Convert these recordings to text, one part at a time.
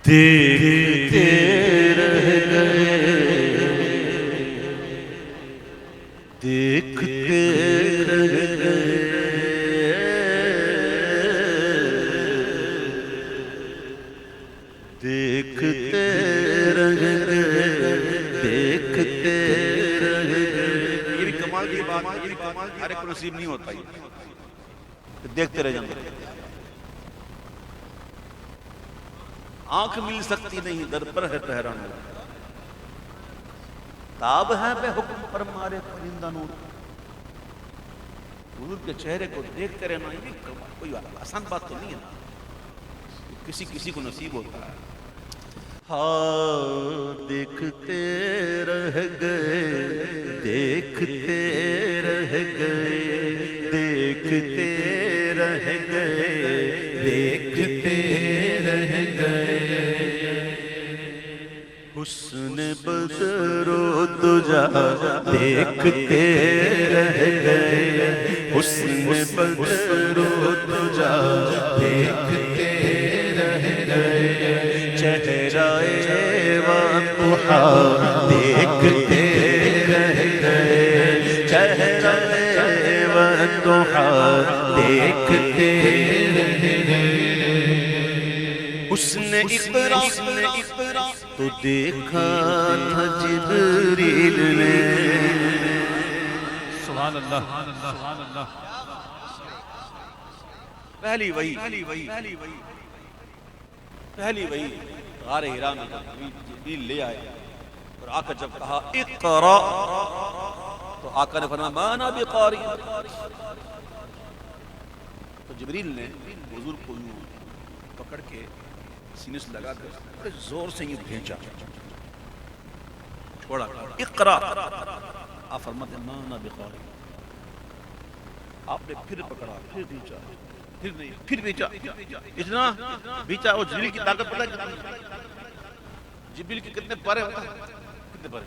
دیکھتے رہ گئے دیکھتے رہ گئے دیکھتے رہ گئے دیکھتے رہ گئے. یہ بھی کمال کی بات ہے، یہ بھی کمال کی ہر ایک کو نصیب نہیں ہوتا یہ دیکھتے رہ جاتے. آنکھ مل سکتی نہیں در پر ہے پہرا نور، تاب ہے بے حکم پر مارے پرندہ نور. حضور کے چہرے کو دیکھتے رہنا یہ کوئی آسان بات تو نہیں ہے نا، کسی کسی کو نصیب ہوتا ہے. ہاں دیکھتے رہ گئے دیکھتے رہ گئے دیکھتے رہ گئے دیکھتے رہ گئے. حسن بدر و دجا دیکھتے رہ گئے حسن بدر و دجا دیکھتے رہ گئے. چہرۂ وضحا دیکھتے رہ گئے چہرۂ وضحا دیکھتے رہ گئے. حسن اقرا تو دیکھا تھا جبریل نے. سبحان اللہ سبحان اللہ. پہلی وحی غار حرا میں جبریل لے آئے اور آقا جب کہا اقرا تو آقا نے فرمایا ما انا بقاری. تو جبریل نے حضور کو یوں پکڑ کے سینے سے لگا کر بڑے زور سے یوں بھینچا چھوڑا اقرا. آپ فرماتے ہیں ما انا بقاری. آپ نے پھر پکڑا پھر بھینچا پھر نہیں پھر بھیجا اتنا بھیجا. وہ جبریل کی طاقت پتہ ہے جبریل کے کتنے پارے ہوتا ہے کتنے پارے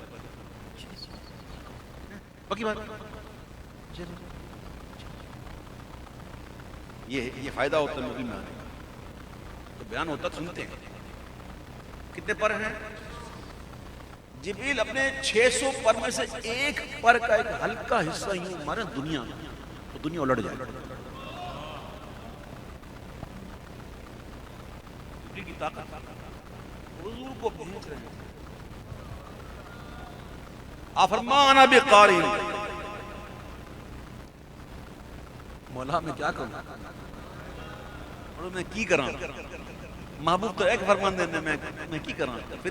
باقی بات یہ فائدہ ہوتا ہے نبی میں آنے کا. تو بیان ہوتا سنتے ہیں کتنے پر ہیں. جبریل اپنے 600 پر میں سے ایک پر کا ایک ہلکا حصہ یوں مارے دنیا تو دنیا الٹ جائے. کی طاقت حضور کو بھیج رہے ہیں. آپ فرمانا بقاری. مولا میں کیا کروں اور میں کی کراں محبوب تو ایک فرمان دینے میں کی کراں. پھر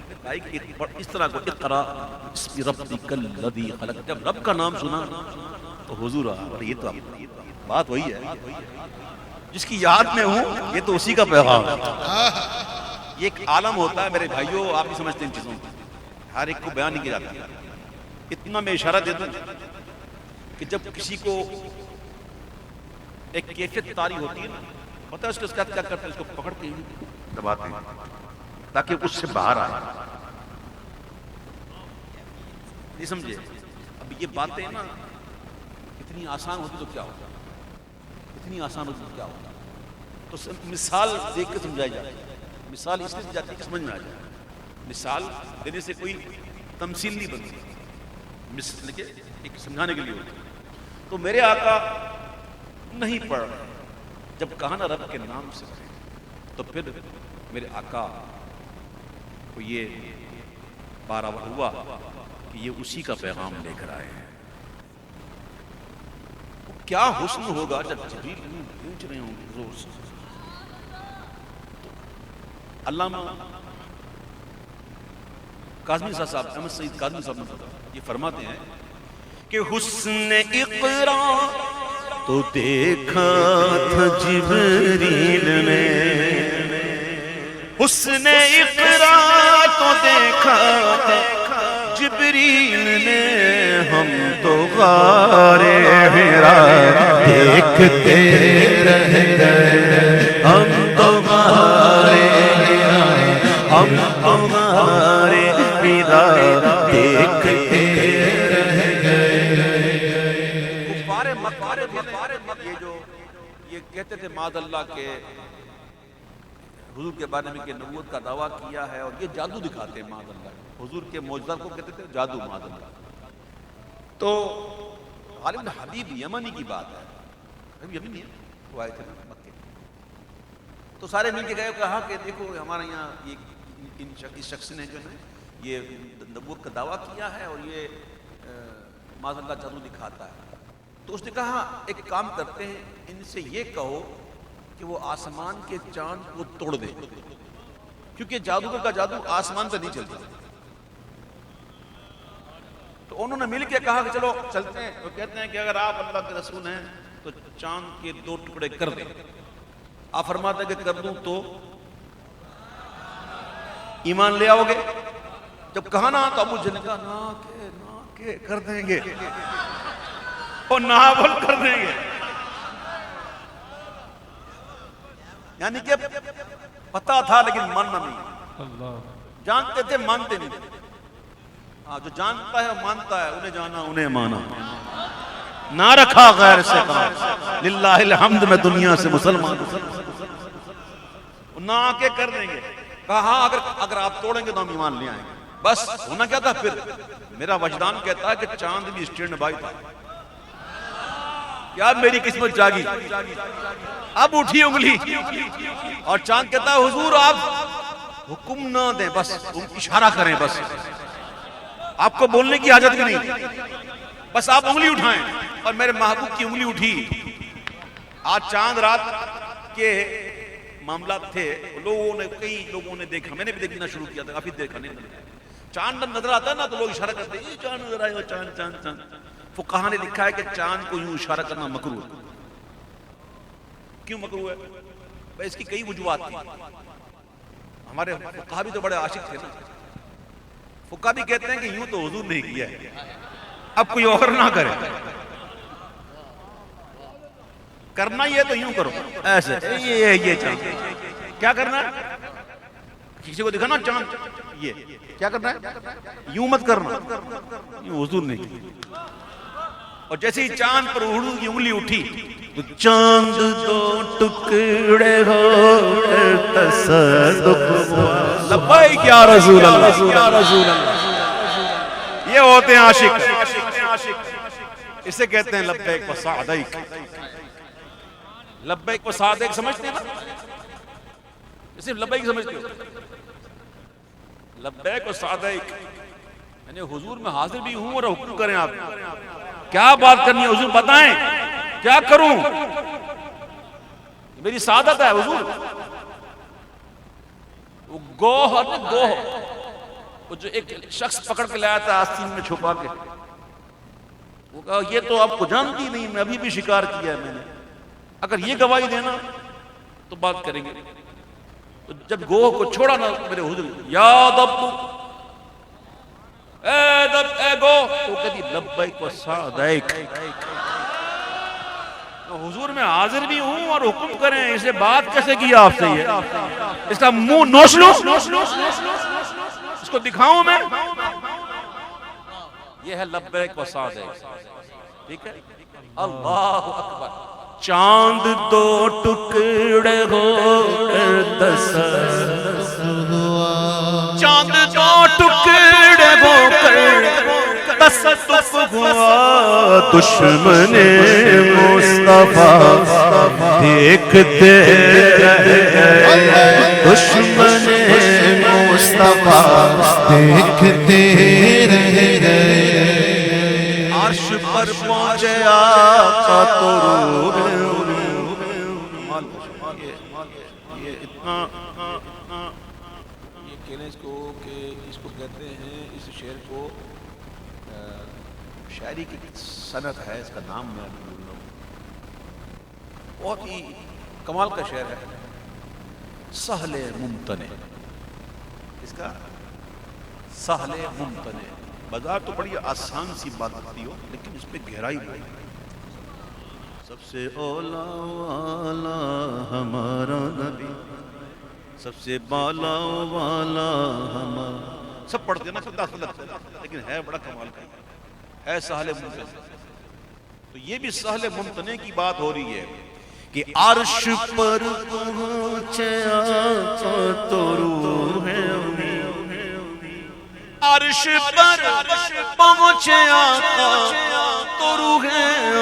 اس طرح کو اقرا بسم ربک الذی خلق. جب رب کا نام سنا تو حضور آ. یہ تو بات وہی ہے جس کی یاد میں ہوں یہ تو اسی کا پیغام ہے. یہ ایک عالم ہوتا ہے میرے بھائیوں. آپ بھی سمجھتے ہیں ان چیزوں کو ہر ایک کو بیان نہیں کیا جاتا. اتنا میں اشارہ دیتا ہوں کہ جب کسی کو ایک کیفیت طاری ہوتی ہے نا پتہ ہے اس کے ساتھ کیا کرتے ہیں اس کو پکڑ کے دباتے ہیں تاکہ اس سے باہر آئے. نہیں سمجھے. اب یہ باتیں نا اتنی آسان ہوتی تو کیا ہوتا اتنی آسان ہوتی تو کیا ہوتا. تو مثال دیکھ کے سمجھائی جاتی ہے. مثال اس لیے جاتی ہے کہ سمجھ میں آ جائے. مثال دینے سے کوئی تمثیل نہیں بنتی مثل کے ایک سمجھانے کے لیے ہوتی. تو میرے آقا نہیں پڑھ رہے جب کہا نا رب کے نام سے تو پھر میرے آقا کو یہ باراور ہوا کہ یہ اسی کا پیغام لے کر آئے ہیں. کیا حسن ہوگا جب جبریل پہنچ رہے ہوں گے زور سے. علامہ کاظمی صاحب احمد سعید کاظمی صاحب نے یہ فرماتے ہیں کہ حسن اقرا تو دیکھا تھا جبریل نے حسن اقرا تو دیکھا تھا جبریل نے. ہم تو غار حرا دیکھتے رہ گئے ہم تو غار حرا ہم تو غار حرا دیکھتے رہ گئے. یہ جو یہ کہتے تھے معاذ اللہ کے حضور کے بارے میں کہ نبوت کا دعویٰ کیا ہے اور یہ جادو دکھاتے ہیں معاذ اللہ. حضور کے معجزات کو کہتے تھے جادو معاذ اللہ. تو غالب بن حبیب یمنی کی بات ہے، یمنی ہے، وہ آئے تھے مکے. تو سارے مل کے گئے، کہا کہ دیکھو ہمارے یہاں اس شخص نے جو ہے یہ نبوت کا دعویٰ کیا ہے اور یہ معاذ اللہ جادو دکھاتا ہے. تو اس نے کہا ایک کام کرتے ہیں، ان سے یہ کہو کہ وہ آسمان کے چاند کو توڑ دے، کیونکہ جادوگر کا جادو آسمان پہ نہیں چلتا. تو انہوں نے مل کے کہا کہ چلو چلتے ہیں. وہ کہتے ہیں کہ اگر آپ اللہ کے رسول ہیں تو چاند کے 2 ٹکڑے کر دیں. آپ فرماتے ہیں کہ کر دوں تو ایمان لے آؤ گے؟ جب کہا نا تو ابو جہل نے کہا نا کہ کر دیں گے اور نابل کر دیں گے. یعنی کہ پتا تھا لیکن ماننا نہیں. جانتے تھے مانتے نہیں. ہاں جو جانتا ہے مانتا ہے، انہیں جانا انہیں مانا، نہ رکھا غیر سے کام. للہ الحمد میں دنیا سے مسلمان نہ آکے کر دیں گے. کہا ہاں اگر آپ توڑیں گے تو ہم ایمان لے آئیں گے. بس ہونا کیا تھا پھر؟ میرا وجدان کہتا ہے کہ چاند بھی اسٹینڈ بائی تھا. کیا میری قسمت جاگی، اب اٹھی انگلی. اور چاند کہتا ہے حضور آپ حکم نہ دیں، بس اشارہ کریں، بس آپ کو بولنے کی حاجت بھی نہیں، بس آپ انگلی اٹھائیں. اور میرے محبوب کی انگلی اٹھی. آج چاند رات کے معاملات تھے، کئی لوگوں نے دیکھا، میں نے بھی دیکھنا شروع کیا تھا، کافی دیکھا نہیں. چاند نظر آتا ہے نا تو لوگ اشارہ کرتے ہیں چاند نظر آئے، چاند چاند چاند. فقہا نے لکھا ہے کہ چاند کو یوں اشارہ کرنا مکروہ ہے. کیوں مکروہ ہے؟ بھائی اس کی کئی وجوہات تھی. ہمارے فقہا بھی تو بڑے عاشق تھے نا. فقہا بھی کہتے ہیں کہ یوں تو حضور نہیں کیا ہے، اب کوئی اور نہ کرے. کرنا ہی ہے تو یوں کرو، ایسے یہ چاند کیا کرنا ہے؟ کسی کو دکھانا چاند یہ کیا کرنا ہے؟ یوں مت کرنا، یوں حضور نہیں کیا. اور جیسے ہی چاند پر حضور کی انگلی اٹھی تو چاند 2 ٹکڑے ہو کر تصدق ہوا. لبیک یا رسول اللہ. یہ ہوتے ہیں عاشق، اسے کہتے ہیں لبیک و سعدیک. لبیک و سعدیک سمجھتے ہیں نا؟ صرف لبیک سمجھتے ہو؟ لبیک و سعدیک یعنی حضور میں حاضر بھی ہوں اور حکم کریں. آپ کیا بات کرنی ہے حضور بتائیں، کیا کروں؟ میری سعادت ہے حضور. وہ گوہ وہ جو ایک شخص پکڑ کے لایا تھا آستین میں چھپا کے، وہ کہا یہ تو آپ کو جانتی نہیں، میں ابھی بھی شکار کیا ہے میں نے، اگر یہ گواہی دینا تو بات کریں گے. تو جب گوہ کو چھوڑا نا میرے حضور، یا دب اے گو، تو کہتی لبیک و سعدیک. حضور میں حاضر بھی ہوں اور حکم کریں، اسے بات کیسے کیا آپ سے؟ یہ اس کا منہ نوچ لو، اس کو دکھاؤں میں؟ یہ ہے لبیک و سعدیک. ٹھیک ہے؟ اللہ اکبر. چاند 2 ٹکڑے ہو کر تصدق ہوا. چاند 2 ٹکڑے ہو کر تصدق ہوا. دشمن مصطفیٰ دیکھتے رہ گئے، دشمن مصطفیٰ دیکھتے رہ گئے. عرش پر پہنچے آقا تو یہ اتنا یہ کہنے اس کو کہ اس کو کہتے ہیں، اس شعر کو شاعری کی صنعت ہے، اس کا نام میں ابھی بول رہا ہوں. بہت ہی کمال کا شعر ہے. سہل ممتنع، اس کا سہل ممتنع. بظاہر تو بڑی آسان سی بات ہوتی ہو لیکن اس پہ گہرائی بڑی. سب سے اولا والا ہمارا نبی، سب سے بالا والا ہمارا. سب پڑھتے ہیں نا، سب لیکن ہے بڑا کمال کا ہے سہل ممتنع. تو یہ بھی سہل ممتنع کی بات ہو رہی ہے کہ عرش پر پہنچے آقا تو روح امین، عرش پر پہنچے آقا تو روح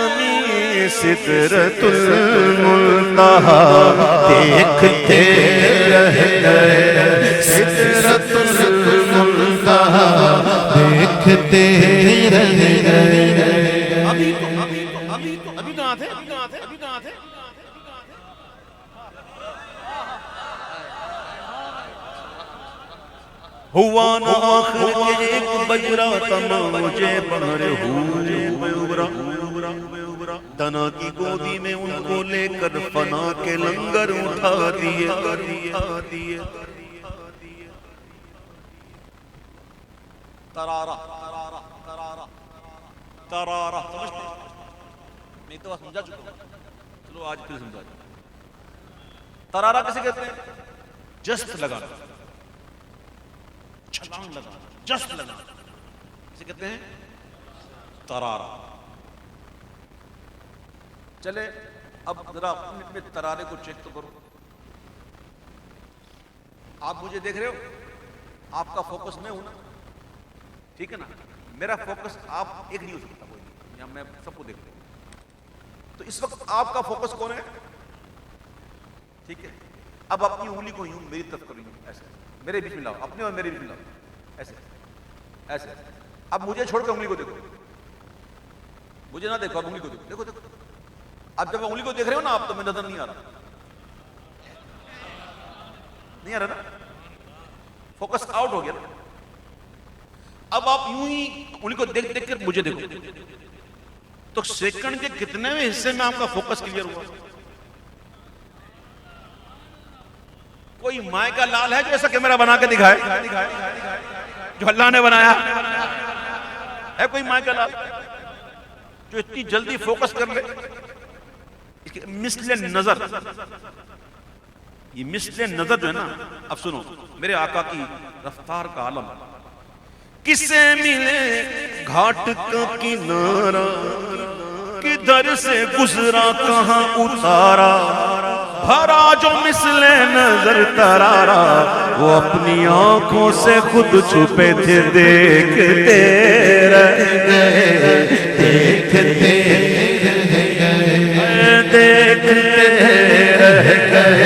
امین، سدرۃ المنتہا دیکھتے رہ گئے، سدرۃ المنتہا دیکھتے رہ گئے۔ ابھی کہاں تھے؟ ہوا نہ آخر کے ایک بج رہا تھا موجے بہر میں ابھرا، دنا کی گودی میں ان کو لے کر فنا کے لنگر اٹھا دیے۔ ترارہ سمجھتے ہیں؟ میں تو سمجھا چکا ہوں، چلو آج پھر سمجھا جائے۔ ترارہ کسے کہتے ہیں؟ جست لگانا، چھلانگ لگانا، جست لگانا، اسے کہتے ہیں ترارہ۔ چلے اب ذرا اپنے ترارے کو چیک تو کرو۔ آپ مجھے دیکھ رہے ہو، آپ کا فوکس میں ہوں نا، ٹھیک ہے نا؟ میرا فوکس آپ ایک نہیں ہو سکتا، کوئی نہیں، یا میں سب کو دیکھ رہا ہوں۔ تو اس وقت آپ کا فوکس کون ہے؟ ٹھیک ہے، اب اپنی انگلی کو یوں میری طرف کرو، یوں ایسے میرے بیچ میں لاؤ، اپنے اور میرے بیچ میں لاؤ، ایسے ایسے۔ اب مجھے چھوڑ کے انگلی کو دیکھو، مجھے نہ دیکھو، اب انگلی کو دیکھو، دیکھو دیکھو۔ اب جب انگلی کو دیکھ رہے ہو نا آپ، تو میں نظر نہیں آ رہا، نہیں آ رہا نا، فوکس آؤٹ ہو گیا نا۔ اب آپ یوں ہی انگلی کو دیکھ دیکھ کر مجھے دیکھو، تو سیکنڈ کے کتنے حصے میں آپ کا فوکس کلیئر ہوا؟ کوئی مائع کا لال ہے جو ایسا کیمرہ بنا کے دکھائے جو اللہ نے بنایا ہے؟ کوئی مائع کا لال جو اتنی جلدی فوکس کر لے؟ مثل نظر، یہ مثل نظر جو ہے نا، اب سنو میرے آقا کی رفتار کا عالم۔ کسے ملے گھاٹ کا کنارہ، کدھر سے گزرا کہاں اتارا، بھرا جو مثل نظر ترارا، وہ اپنی آنکھوں سے خود چھپے تھے، دیکھتے رہ گئے، دیکھتے دیکھتے رہ گئے،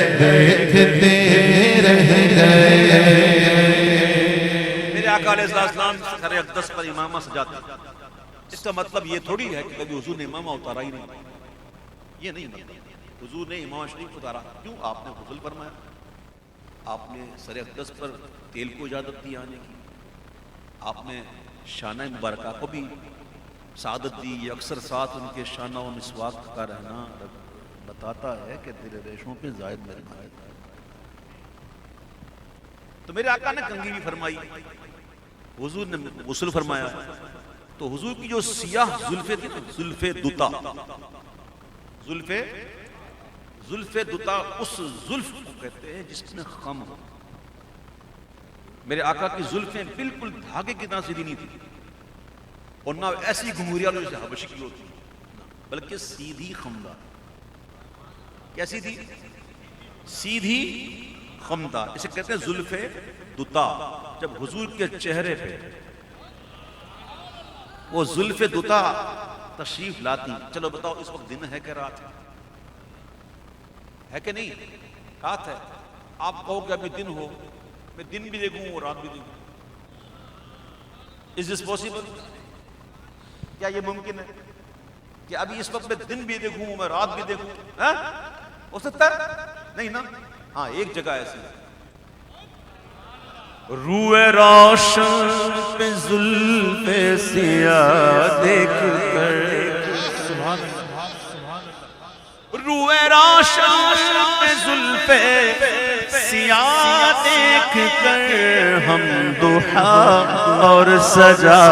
دیکھتے رہ گئے۔ میرے آقا علیہ السلام سر اقدس پر امامہ سجاتے ہیں، اس کا مطلب یہ تھوڑی ہے کہ کبھی حضور نے امامہ اتارا ہی نہیں، یہ نہیں مطلب۔ حضور نے امامہ شریف اتارا، کیوں؟ آپ نے غسل فرمایا، آپ نے سر اقدس پر تیل کو اجازت دی آنے کی، آپ نے شانہ مبارکہ کو بھی سعادت دی۔ یہ اکثر ساتھ ان کے شانہ و مسواک کا رہنا بتاتا ہے کہ تیرے ریشوں پہ زائد میرے نائے۔ تو میرے آقا نے کنگھی بھی فرمائی، حضور نے غسل فرمایا، تو حضور کی جو سیاہ زلفیں تھی نا، زلف دتا، زلف دتا، اس زلف کو کہتے ہیں جس میں خم ہو۔ میرے آقا کی زلفیں بالکل دھاگے کی طرح سیدھی نہیں تھی، اور نہ ایسی گھنگریاں جیسے حبشی کی ہوتی، بلکہ سیدھی خمدار۔ کیسی تھی؟ سیدھی خمدار، اسے کہتے ہیں زلف دتا۔ جب حضور کے چہرے پہ وہ زلف دتا تشریف لاتی، چلو بتاؤ اس وقت دن ہے کہ رات ہے کہ نہیں؟ رات ہے۔ آپ کہو کہ ابھی دن ہو، میں دن بھی دیکھوں اور رات بھی دیکھوں، Is this possible؟ کیا یہ ممکن ہے کہ ابھی اس وقت میں دن بھی دیکھوں میں رات بھی دیکھوں؟ ہو سکتا ہے؟ نہیں نا؟ ہاں ایک جگہ ایسی ہے، روئے روشن پہ زلف سیاہ دیکھ کر، روئے روشن پہ زلف سیاہ دیکھ کر، ہم ضحا اور سجا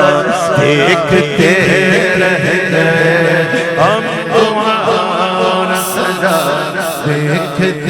دیکھتے رہ گئے، ہم ضحا اور سجا دیکھتے